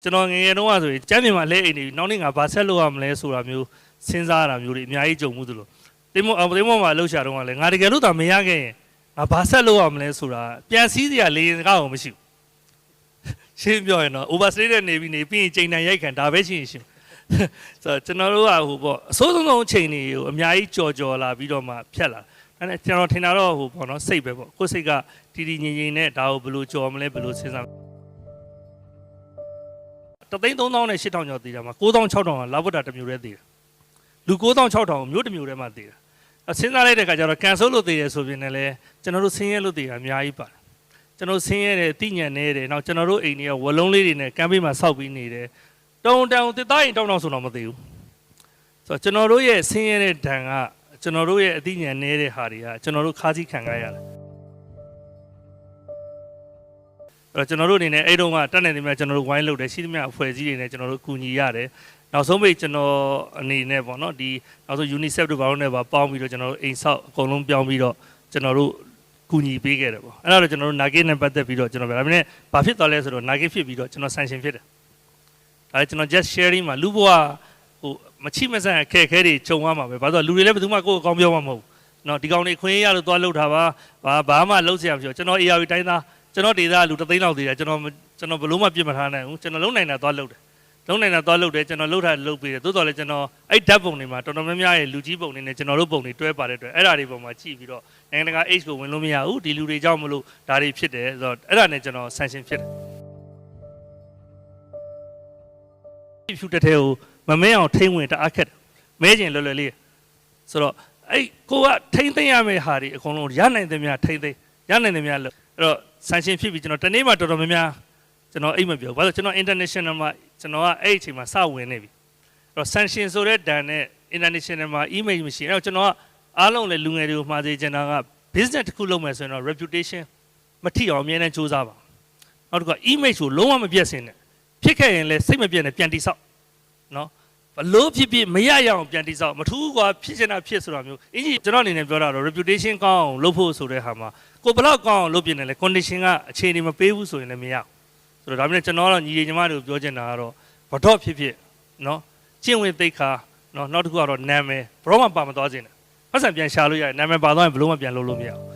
ကျွန်တော်ငယ်ငယ်တုန်းကဆိုရင်ကျမ်းပြင်မှာလဲအိမ်နေနောက်နေ့ငါဘာဆက်လုပ်ရမလဲဆိုတာမျိုးစဉ်းစားရတာမျိုးတွေအများကြီးကြုံမှုသလိုတင်းမောမှာလှုပ်ရှားတော့ကလည်းငါတကယ်လို့သာမရခဲ့ရင်ငါဘာဆက်လုပ်ရမလဲဆိုတာပြန်စည်းစရာလေရင်ကားအောင်မရှိဘူးရှင်းပြောရင်တော့ overstay တဲ့နေပြီးရင်ချိန်တန်ရိုက်ခံဒါပဲရှိရင်ဆိုတော့ကျွန်တော်တို့ကဟိုပေါ့အစိုးဆုံးအချိန်တွေကိုအများကြီးကြော်လာပြီးတော့မှဖြတ်လာဒါနဲ့ကျွန်တော်ထင်တာတော့ဟိုပေါ့နော်စိတ်ပဲပေါ့ကိုယ်စိတ်ကတီတီငြိမ်ငြိမ်နဲ့ဒါကိုဘယ်လိုကြော်မလဲဘယ်လိုစဉ်းစား3,300နဲ့8,000ကျော်တည်တာမှာ9,600ကလာဘတ်တာတစ်မျိုးတည်းတည်တယ်လူ9,600မျိုးတစ်မျိုးတည်းမှတည်တာစဉ်းစားလိုက်တဲ့အခါကျတော့ကန်ဆိုးလို့တည်တယ်ဆိုပြင်လည်းကျွန်တော်တို့ဆင်းရဲလို့တည်တာအများကြီးပါတယ်ကျွန်တော်ဆင်းရဲတယ်တိညံနေတယ်နောက်ကျွန်တော်တို့အိမ်တွေကဝလုံးလေးတွေနဲ့ကမ်းပေးမှာစောက်ပြီးနေတယ်တုံတစ်သားရင်တောင်းဆိုတော့မသိဘူးဆိုတော့ကျွန်တော်တို့ရဲ့ဆင်းရဲတဲ့ဒဏ်ကကျွန်တော်တို့ရဲ့အတိညံနေတဲ့ဟာတွေကကျွန်တော်တို့ခါးစည်းခံရရတယ်အဲ့တော့ကျွန်တော်တို့အနေနဲ့အဲ့တုန်းကတက်နေတယ်မြတ်ကျွန်တော်တို့ဝိုင်းလုပ်တယ်ရှိသမျှအဖွဲ့အစည်းတွေနဲ့ကျွန်တော်တို့ကူညီရတယ်နောက်ဆုံးပိတ်ကျွန်တော်အနေနဲ့ပေါ့နော်ဒီနောက်ဆုံး UNICEF တို့ဘာလို့နဲ့ပါပေါင်းပြီးတော့ကျွန်တော်တို့အိမ်ဆောက်အကုန်လုံးပြောင်းပြီးတော့ကျွန်တော်တို့ကူညီပေးခဲ့တယ်ပေါ့အဲ့ဒါတော့ကျွန်တော်တို့ Nugget နဲ့ပတ်သက်ပြီးတော့ကျွန်တော်ဒါပေမဲ့ဘာဖြစ်သွားလဲဆိုတော့ Nugget ဖြစ်ပြီးတော့ကျွန်တော် sanction ဖြစ်တယ်ဒါကျွန်တော် just sharing မှာလူဘဝဟိုမချိမဆန်အခက်အခဲတွေကြုံရမှာပဲဘာလို့လူတွေလည်းဘယ်သူမှကိုယ့်အကောင်းပြောမှာမဟုတ်ဘူးเนาะဒီကောင်တွေခွင့်ရလို့သွားလှုပ်တာပါဘာမှလှုပ်เสียမရှိဘူးကျွန်တော် AR တိုင်းသားကျွန်တော်ဒေသလူ3သိန်းလောက်တည်တယ်ကျွန်တော်ဘယ်လို့မှပြစ်မထားနိုင်ဘူးကျွန်တော်လုံနိုင်တာသွားလှုပ်တယ်လုံနိုင်တာသွားလှုပ်တယ်ကျွန်တော်လှုပ်တာလှုပ်ပေးတယ်သို့တော်လည်းကျွန်တော်အဲ့ဓာတ်ပုံတွေမှာတော်တော်များများရဲ့လူကြီးပုံတွေနဲ့ကျွန်တော်တို့ပုံတွေတွဲပါတဲ့အတွက်အဲ့ဒါတွေပုံမှာကြည့်ပြီးတော့နိုင်ငံတကာ H ကိုဝင်လို့မရဘူးဒီလူတွေကြောင့်မလို့ဒါတွေဖြစ်တယ်ဆိုတော့အဲ့ဒါနဲ့ကျွန်တော် sanction ဖြစ်တယ်ဖြူတဲ့ထဲကိုမမဲအောင်ထိမ့်ဝင်တအားခက်မဲကျင်လွယ်လွယ်လေးဆိုတော့အဲ့ကိုကထိမ့်သိမ့်ရမယ့်ဟာတွေအကုန်လုံးရနိုင်တယ်များထိမ့်သိမ့်ရနိုင်တယ်များလို့အဲ့တော့ sanction ဖြစ်ပြီးကျွန်တော်တနေ့မှတော်တော်များများကျွန်တော်အိတ်မပြောဘာလို့ကျွန်တော် international မှာကျွန်တော်ကအဲ့အချိန်မှာစဝင်နေပြီအဲ့တော့ sanction ဆိုတဲ့ဒဏ်နဲ့ international မှာ email မရှိအဲ့တော့ကျွန်တော်ကအားလုံးလည်းလူငယ်တွေကိုမှာစေချင်တာက business တစ်ခုလုပ်မယ်ဆိုရင်တော့ reputation မထိအောင်အမြဲတမ်းစူးစမ်းပါနောက်တစ်ခါ email ကိုလုံးဝမပြတ်စင်နဲ့ဖြစ်ခဲ့ရင်လည်းစိတ်မပြတ်နဲ့ပြန်တိဆောက်နော်ဘလို့ဖြစ်မရရအောင်ပြန်တိဆောက်မထူးကွာဖြစ်ချင်တာဖြစ်ဆိုတာမျိုးအင်းကြီးကျွန်တော်အနေနဲ့ပြောတာတော့ reputation ကောင်းအောင်လုပ်ဖို့ဆိုတဲ့ဟာမှာကိုဘလောက်ကောင်းအောင်လုပ်ပြနေလဲ condition ကအခြေအနေမပေးဘူးဆိုရင်လည်းမရဆိုတော့ဒါပေမဲ့ကျွန်တော်ကတော့ညီညီမတို့ပြောချင်တာကတော့ဘတော့ဖြစ်နော်ကျင့်ဝင်သိက္ခာနော်နောက်တစ်ခုကတော့နာမည်ဘရောမှပါမသွားစေနဲ့ပတ်စံပြန်ရှာလို့ရတယ်နာမည်ပါသွားရင်ဘလို့မှပြန်လုပ်လို့မရဘူး